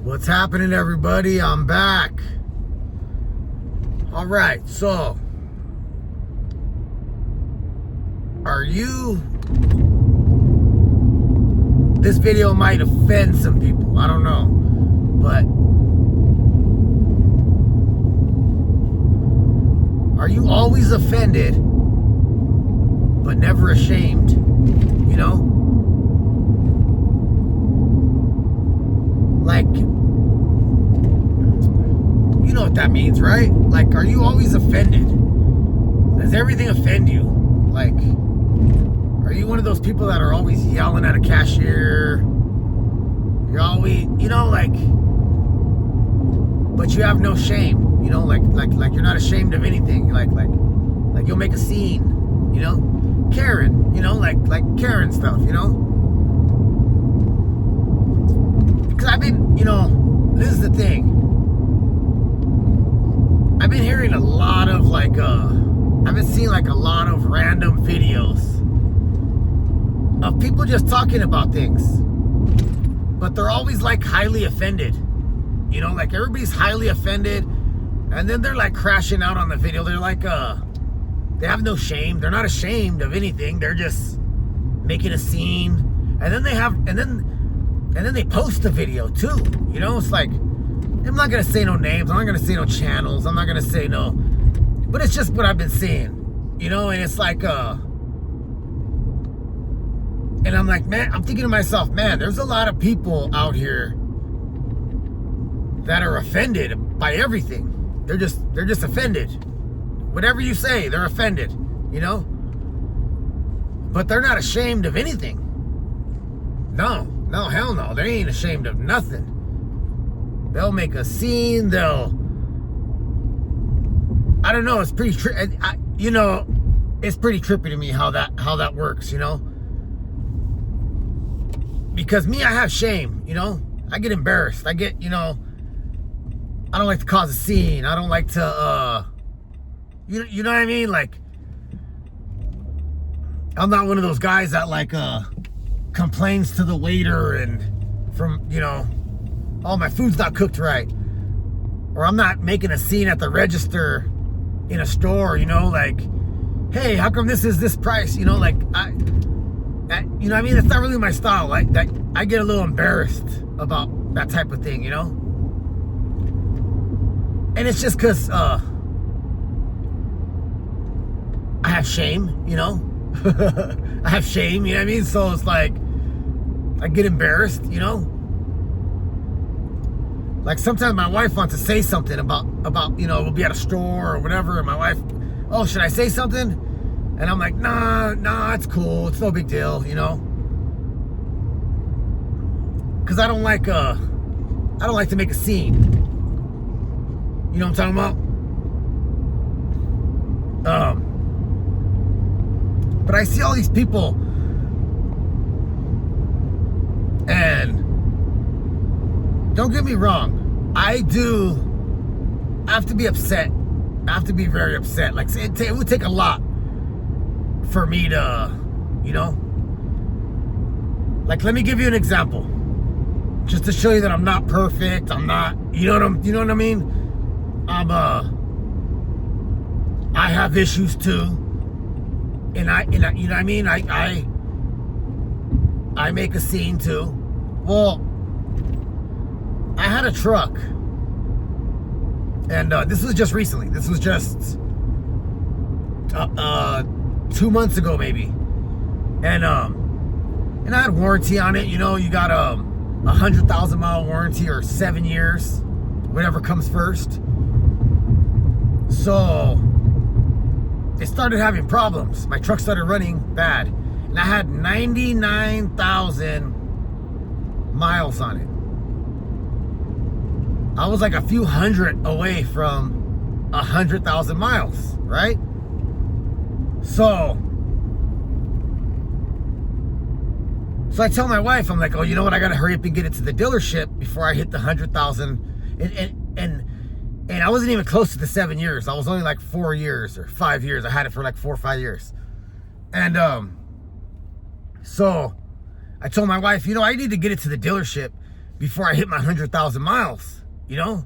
What's happening, everybody? I'm back. All right, so this video might offend some people, I don't know, but are you always offended but never ashamed? You know, like, you know what that means, right? Like, are you always offended? Does everything offend you? Like, are you one of those people that are always yelling at a cashier? You're always, you know, like, but you have no shame, you know, like you're not ashamed of anything. Like you'll make a scene, you know, Karen, you know, like Karen stuff, you know. Because I've been, you know, this is the thing. I've been hearing a lot of I've been seeing like a lot of random videos of people just talking about things, but they're always like highly offended, you know, like everybody's highly offended, and then they're like crashing out on the video. They're like, they have no shame. They're not ashamed of anything. They're just making a scene, and then they post the video too. You know, it's like, I'm not gonna say no names. I'm not gonna say no channels. I'm not gonna say no, but it's just what I've been seeing, you know. And it's like, and I'm like, man, I'm thinking to myself, man, there's a lot of people out here that are offended by everything. They're just offended. Whatever you say, they're offended, you know? But they're not ashamed of anything. No, hell no. They ain't ashamed of nothing. They'll make a scene, I don't know, it's pretty you know, it's pretty trippy to me how that works, you know? Because me, I have shame, you know? I get embarrassed. I get, you know, I don't like to cause a scene. I don't like to, you know what I mean? Like, I'm not one of those guys that like, complains to the waiter and from, you know, oh, my food's not cooked right. Or I'm not making a scene at the register in a store, you know, like, hey, how come this is this price? You know, like, you know what I mean? It's not really my style. Like, I get a little embarrassed about that type of thing, you know? And it's just because I have shame, you know? I have shame, you know what I mean? So it's like, I get embarrassed, you know? Like, sometimes my wife wants to say something about, you know, we'll be at a store or whatever, and my wife, oh, should I say something? And I'm like, nah, it's cool. It's no big deal, you know? Because I don't like to make a scene. You know what I'm talking about? But I see all these people, and don't get me wrong, I have to be upset. I have to be very upset. Like, it would take a lot for me to, you know, like, let me give you an example, just to show you that I'm not perfect. I'm not, you know what I mean? I have issues too, and you know what I mean? I make a scene too. Well, I had a truck, and this was just recently. This was just 2 months ago, maybe. And I had warranty on it. You know, you got 100,000 mile warranty or 7 years, whatever comes first. So it started having problems. My truck started running bad, and I had 99,000 miles on it. I was like a few hundred away from 100,000 miles, right? So I tell my wife, I'm like, oh, you know what? I got to hurry up and get it to the dealership before I hit the 100,000. And I wasn't even close to the 7 years. I was only like 4 years or 5 years. I had it for like 4 or 5 years. And so I told my wife, you know, I need to get it to the dealership before I hit my 100,000 miles, you know,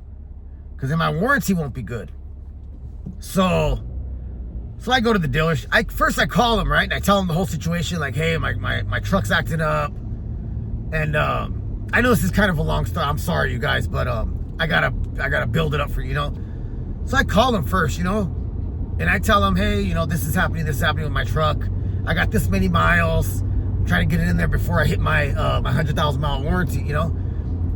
because then my warranty won't be good. So I go to the dealership. First I call them, right? And I tell them the whole situation, like, hey, my truck's acting up. And I know this is kind of a long story. I'm sorry, you guys, but I gotta build it up for you, you know. So I call them first, you know, and I tell them, hey, you know, this is happening with my truck. I got this many miles. I'm trying to get it in there before I hit my 100,000 mile warranty, you know.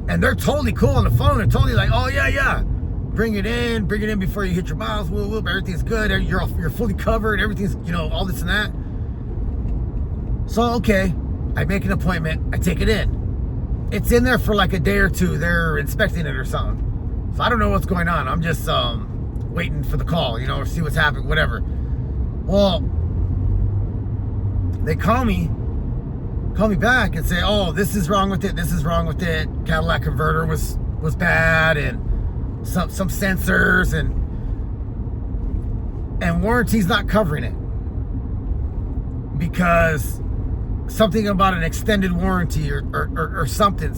And they're totally cool on the phone. They're totally like, oh yeah. Bring it in before you hit your miles. Whoop, everything's good. You're fully covered. Everything's, you know, all this and that. So, okay, I make an appointment. I take it in. It's in there for like a day or two. They're inspecting it or something. So I don't know what's going on. I'm just waiting for the call, you know, or see what's happening, whatever. Well, they call me back and say, oh, this is wrong with it. Cadillac converter was bad, and some sensors, and warranty's not covering it because something about an extended warranty or something.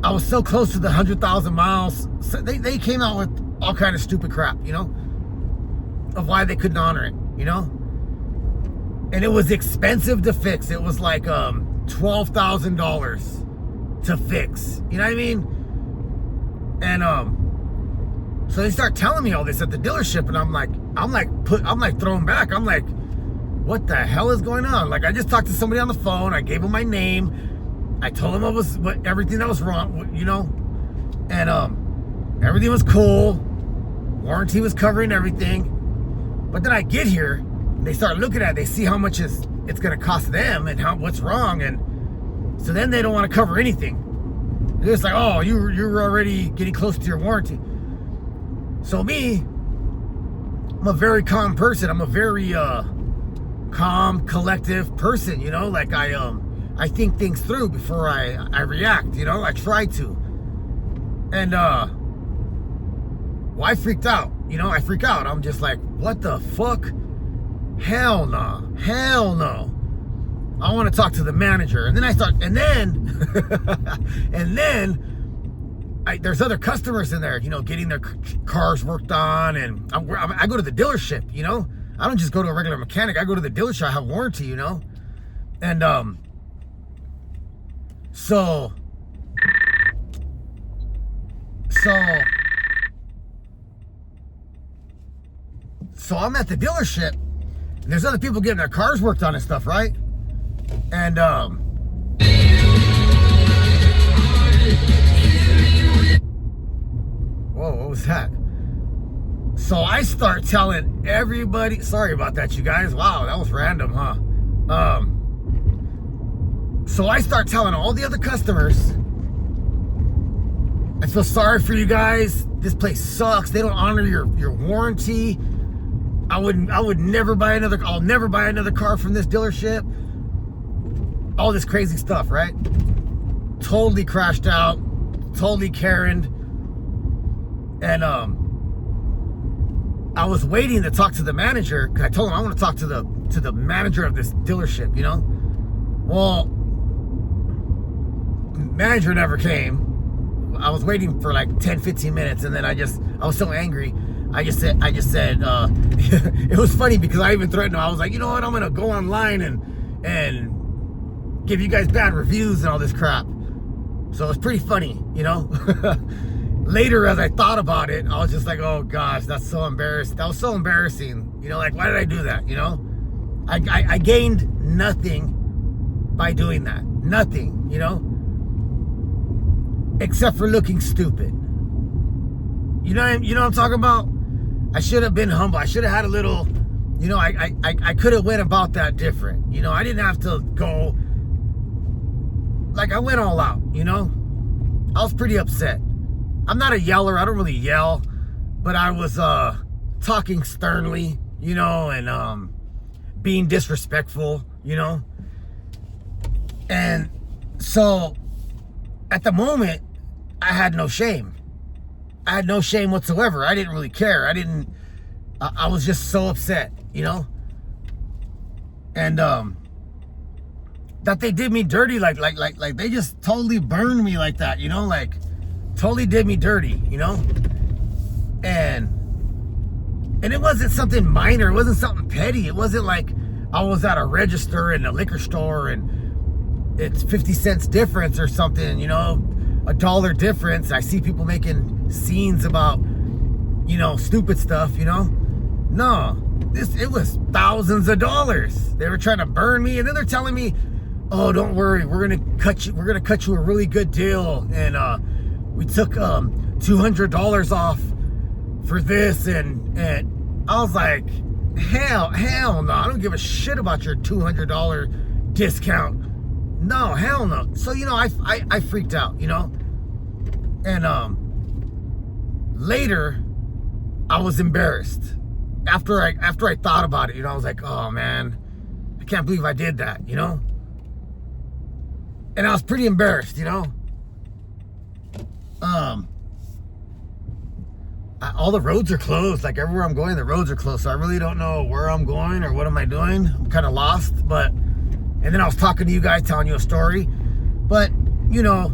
I was so close to the 100,000 miles. So they came out with all kind of stupid crap, you know, of why they couldn't honor it, you know. And it was expensive to fix. It was like $12,000 to fix. You know what I mean? And so they start telling me all this at the dealership, and I'm like thrown back. I'm like, what the hell is going on? Like, I just talked to somebody on the phone. I gave him my name. I told him everything that was wrong, you know, and everything was cool. Warranty was covering everything. But then I get here. They start looking at it, they see how much it's going to cost them and what's wrong, and so then they don't want to cover anything. They're just like, oh, you're already getting close to your warranty. So me, I'm a very calm person. I'm a very calm, collective person, you know, like I think things through before I react, you know. I try to. And well, I freaked out, you know. I freak out. I'm just like, what the fuck? Hell no. I want to talk to the manager. And then there's other customers in there, you know, getting their cars worked on. And I go to the dealership, you know. I don't just go to a regular mechanic. I go to the dealership. I have warranty, you know. And so I'm at the dealership. There's other people getting their cars worked on and stuff, right? And whoa, what was that? So I start telling everybody, sorry about that, you guys. Wow, that was random, huh? So I start telling all the other customers, I feel sorry for you guys. This place sucks. They don't honor your warranty. I'll never buy another car from this dealership. All this crazy stuff, right? Totally crashed out, totally Karen'd. And I was waiting to talk to the manager, because I told him I want to talk to the manager of this dealership, you know? Well, manager never came. I was waiting for like 10-15 minutes, and then I was so angry. I just said, it was funny because I even threatened him. I was like, you know what? I'm going to go online and give you guys bad reviews and all this crap. So it's pretty funny, you know? Later, as I thought about it, I was just like, oh gosh, that's so embarrassing. That was so embarrassing. You know, like, why did I do that? You know, I gained nothing by doing that. Nothing, you know, except for looking stupid. You know what I'm talking about? I should have been humble. I should have had a little, you know, I could have went about that different. You know, I didn't have to go, like, I went all out, you know? I was pretty upset. I'm not a yeller. I don't really yell, but I was talking sternly, you know, and being disrespectful, you know? And so at the moment, I had no shame. I had no shame whatsoever. I didn't really care. I was just so upset, you know? And that they did me dirty, like they just totally burned me like that, you know, like totally did me dirty, you know. And it wasn't something minor, it wasn't something petty. It wasn't like I was at a register in a liquor store and it's 50 cents difference or something, you know, $1 difference. I see people making scenes about, you know, stupid stuff, you know. No, it was thousands of dollars. They were trying to burn me, and then they're telling me, "Oh, don't worry, we're gonna cut you a really good deal, and we took $200 off for this," and I was like, hell no, I don't give a shit about your $200 discount. No, hell no. So, you know, I freaked out, you know, and later I was embarrassed. After I thought about it, you know, I was like, oh man, I can't believe I did that, you know? And I was pretty embarrassed, you know? All the roads are closed. Like everywhere I'm going, the roads are closed. So I really don't know where I'm going or what am I doing. I'm kind of lost, and then I was talking to you guys, telling you a story. But, you know,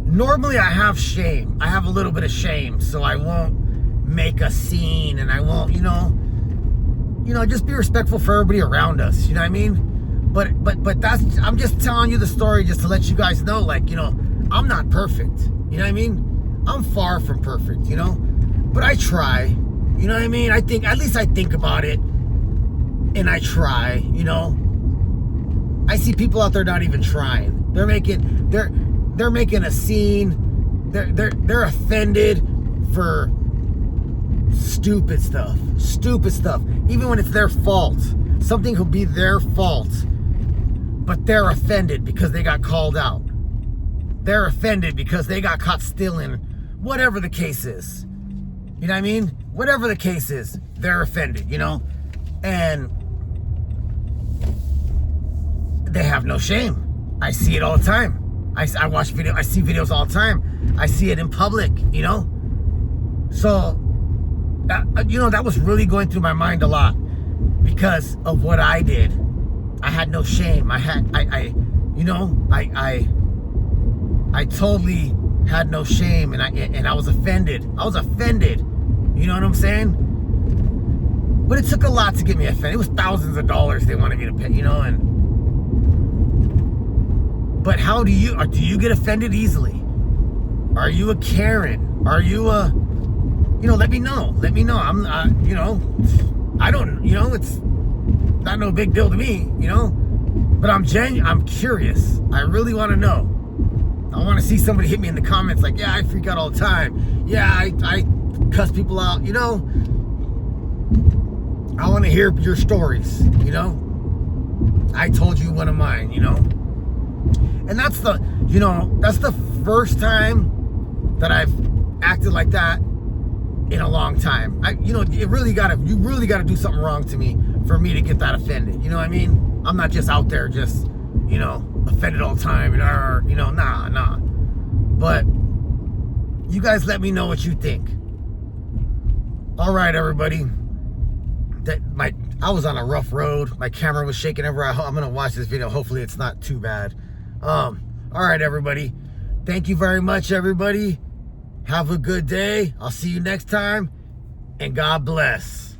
normally I have shame. I have a little bit of shame, so I won't make a scene, and I won't, you know, just be respectful for everybody around us, you know what I mean? But that's, I'm just telling you the story just to let you guys know, like, you know, I'm not perfect, you know what I mean? I'm far from perfect, you know, but I try, you know what I mean? I think, at least I think about it, and I try, you know. I see people out there not even trying. They're making a scene. They're offended for stupid stuff, even when it's their fault. Something could be their fault, but they're offended because they got called out. They're offended because they got caught stealing, whatever the case is. You know what I mean? Whatever the case is, they're offended, you know? And they have no shame. I see it all the time. I watch videos, I see videos all the time. I see it in public, you know? So, you know, that was really going through my mind a lot because of what I did. I had no shame. I totally had no shame, and I was offended. I was offended. You know what I'm saying? But it took a lot to get me offended. It was thousands of dollars they wanted me to pay, you know, but how do you get offended easily? Are you a Karen? Are you a, you know, let me know. I'm, you know, I don't, you know, it's not no big deal to me, you know, but I'm curious. I really want to know. I want to see somebody hit me in the comments like, yeah, I freak out all the time. Yeah, I cuss people out, you know. I want to hear your stories, you know. I told you one of mine, you know. And that's the first time that I've acted like that in a long time. You really gotta do something wrong to me for me to get that offended. You know what I mean? I'm not just out there just, you know, offended all the time, and you know, nah. But you guys let me know what you think. All right, everybody. I was on a rough road. My camera was shaking everywhere. I'm gonna watch this video. Hopefully it's not too bad. All right, everybody. Thank you very much, everybody. Have a good day. I'll see you next time, and God bless.